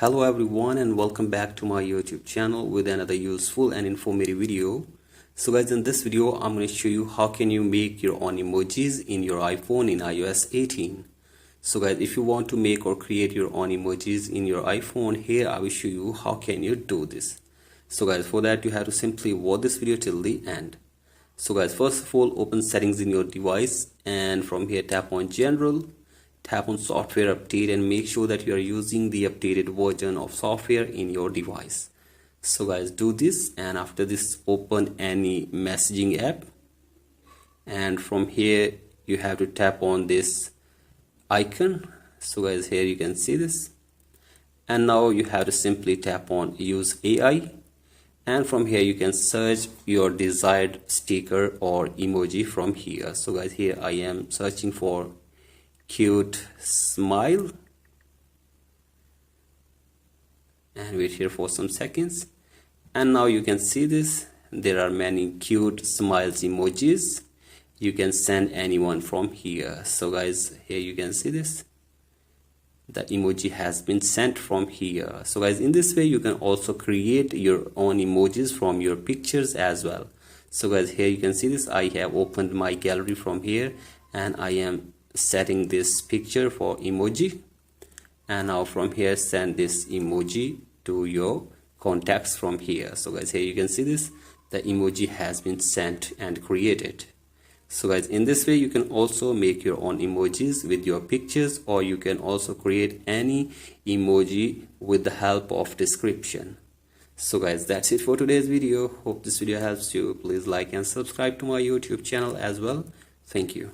Hello everyone and welcome back to my YouTube channel with another useful and informative video. So guys, in this video I'm going to show you how can you make your own emojis in your iPhone in iOS 18. So guys, if you want to make or create your own emojis in your iPhone, here I will show you how can you do this. So guys, for that you have to simply watch this video till the end. So guys, first of all, open settings in your device and from here tap on general. Tap on software update and make sure that you are using the updated version of software in your device. So guys, do this, and after this open any messaging app, and from here you have to tap on this icon. So guys, here you can see this, and now you have to simply tap on use AI, and from here you can search your desired sticker or emoji from here. So guys, here I am searching for cute smile, and wait here for some seconds, and now you can see this. There are many cute smiles emojis. You can send anyone from here. So guys, here you can see this, the emoji has been sent from here. So guys, in this way you can also create your own emojis from your pictures as well. So guys, here you can see this. I have opened my gallery from here and I am setting this picture for emoji, and now from here send this emoji to your contacts from here. So guys, here you can see this, the emoji has been sent and created. So guys, in this way you can also make your own emojis with your pictures, or you can also create any emoji with the help of description. So guys, that's it for today's video. Hope this video helps you. Please like and subscribe to my YouTube channel as well. Thank you.